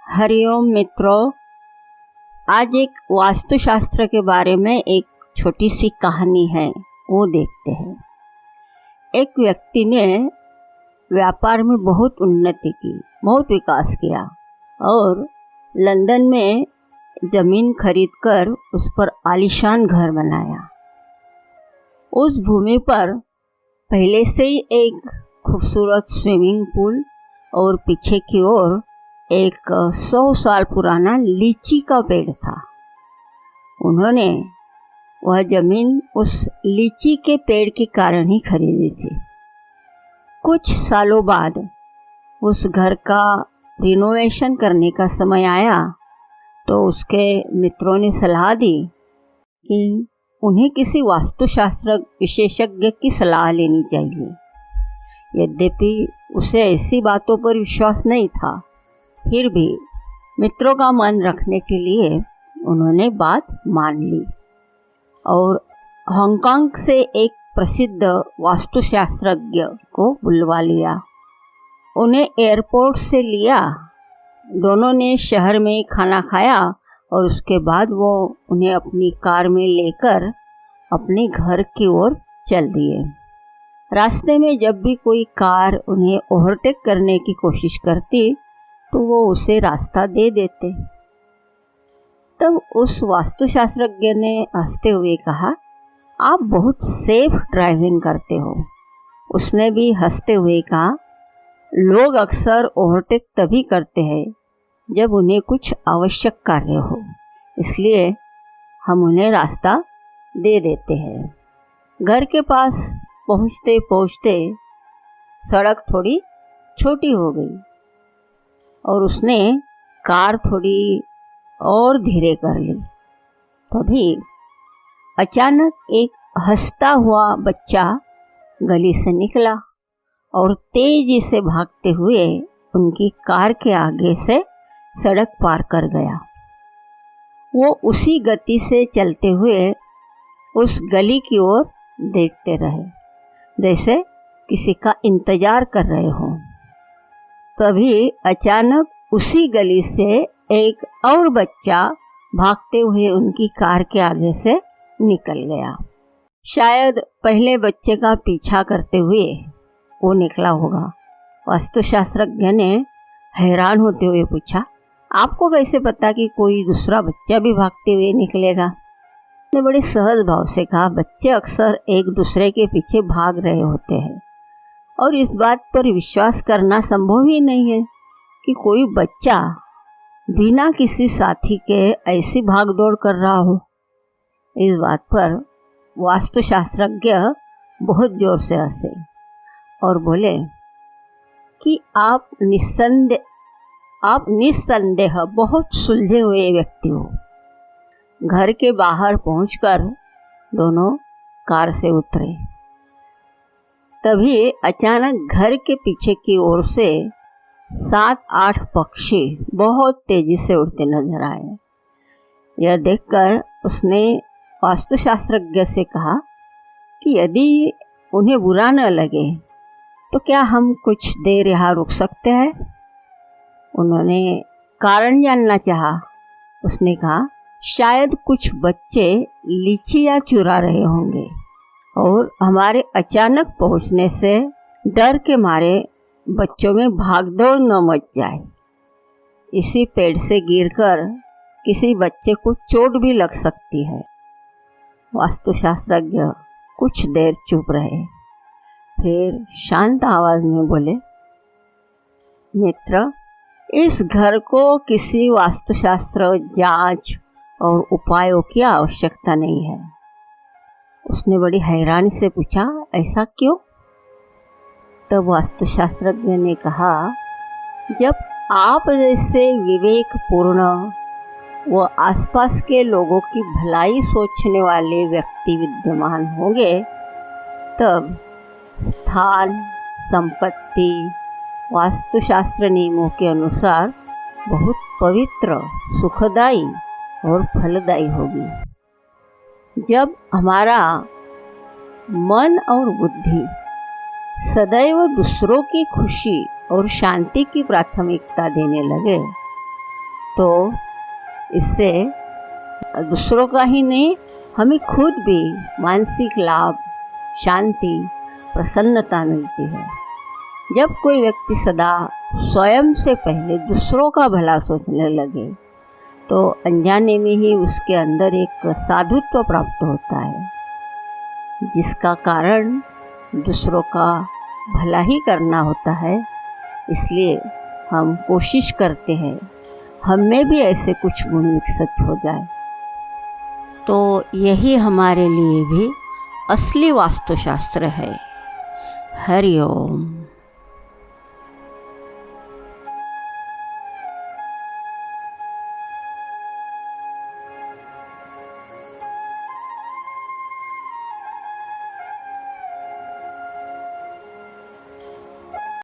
हरिओम मित्रों, आज एक वास्तुशास्त्र के बारे में एक छोटी सी कहानी है, वो देखते हैं। एक व्यक्ति ने व्यापार में बहुत उन्नति की, बहुत विकास किया और लंदन में ज़मीन खरीदकर उस पर आलीशान घर बनाया। उस भूमि पर पहले से ही एक खूबसूरत स्विमिंग पूल और पीछे की ओर एक 100 साल पुराना लीची का पेड़ था। उन्होंने वह जमीन उस लीची के पेड़ के कारण ही खरीदी थी। कुछ सालों बाद उस घर का रिनोवेशन करने का समय आया तो उसके मित्रों ने सलाह दी कि उन्हें किसी वास्तुशास्त्र विशेषज्ञ की सलाह लेनी चाहिए। यद्यपि उसे ऐसी बातों पर विश्वास नहीं था, फिर भी मित्रों का मन रखने के लिए उन्होंने बात मान ली और हांगकांग से एक प्रसिद्ध वास्तुशास्त्रज्ञ को बुलवा लिया। उन्हें एयरपोर्ट से लिया। दोनों ने शहर में खाना खाया और उसके बाद वो उन्हें अपनी कार में लेकर अपने घर की ओर चल दिए। रास्ते में जब भी कोई कार उन्हें ओवरटेक करने की कोशिश करती तो वो उसे रास्ता दे देते। तब उस वास्तुशास्त्रज्ञ ने हंसते हुए कहा, आप बहुत सेफ ड्राइविंग करते हो। उसने भी हंसते हुए कहा, लोग अक्सर ओवरटेक तभी करते हैं जब उन्हें कुछ आवश्यक कार्य हो, इसलिए हम उन्हें रास्ता दे देते हैं। घर के पास पहुँचते पहुँचते सड़क थोड़ी छोटी हो गई और उसने कार थोड़ी और धीरे कर ली। तभी अचानक एक हंसता हुआ बच्चा गली से निकला और तेजी से भागते हुए उनकी कार के आगे से सड़क पार कर गया। वो उसी गति से चलते हुए उस गली की ओर देखते रहे, जैसे किसी का इंतजार कर रहे हों। तभी अचानक उसी गली से एक और बच्चा भागते हुए उनकी कार के आगे से निकल गया। शायद पहले बच्चे का पीछा करते हुए वो निकला होगा। वास्तुशास्त्रज्ञ ने हैरान होते हुए पूछा, आपको कैसे पता कि कोई दूसरा बच्चा भी भागते हुए निकलेगा? ने बड़े सहज भाव से कहा, बच्चे अक्सर एक दूसरे के पीछे भाग रहे होते हैं और इस बात पर विश्वास करना संभव ही नहीं है कि कोई बच्चा बिना किसी साथी के ऐसी भागदौड़ कर रहा हो। इस बात पर वास्तुशास्त्रज्ञ बहुत जोर से हंसे और बोले कि आप निस्संदेह बहुत सुलझे हुए व्यक्ति हो। घर के बाहर पहुंचकर दोनों कार से उतरे। तभी अचानक घर के पीछे की ओर से 7-8 पक्षी बहुत तेजी से उड़ते नजर आए। यह देखकर उसने वास्तुशास्त्रज्ञ से कहा कि यदि उन्हें बुरा न लगे तो क्या हम कुछ देर यहाँ रुक सकते हैं? उन्होंने कारण जानना चाहा। उसने कहा, शायद कुछ बच्चे लीचियाँ चुरा रहे होंगे और हमारे अचानक पहुंचने से डर के मारे बच्चों में भागदौड़ न मच जाए। इसी पेड़ से गिरकर किसी बच्चे को चोट भी लग सकती है। वास्तुशास्त्रज्ञ कुछ देर चुप रहे, फिर शांत आवाज में बोले, मित्र, इस घर को किसी वास्तुशास्त्र जांच और उपायों की आवश्यकता नहीं है। उसने बड़ी हैरानी से पूछा, ऐसा क्यों? तब वास्तुशास्त्रज्ञ ने कहा, जब आप जैसे विवेकपूर्ण व आसपास के लोगों की भलाई सोचने वाले व्यक्ति विद्यमान होंगे, तब स्थान, संपत्ति वास्तुशास्त्र नियमों के अनुसार बहुत पवित्र, सुखदायी और फलदायी होगी। जब हमारा मन और बुद्धि सदैव दूसरों की खुशी और शांति की प्राथमिकता देने लगे तो इससे दूसरों का ही नहीं, हमें खुद भी मानसिक लाभ, शांति, प्रसन्नता मिलती है। जब कोई व्यक्ति सदा स्वयं से पहले दूसरों का भला सोचने लगे तो अनजाने में ही उसके अंदर एक साधुत्व प्राप्त होता है, जिसका कारण दूसरों का भला ही करना होता है। इसलिए हम कोशिश करते हैं हम में भी ऐसे कुछ गुण विकसित हो जाए, तो यही हमारे लिए भी असली वास्तुशास्त्र है। हरि ओम।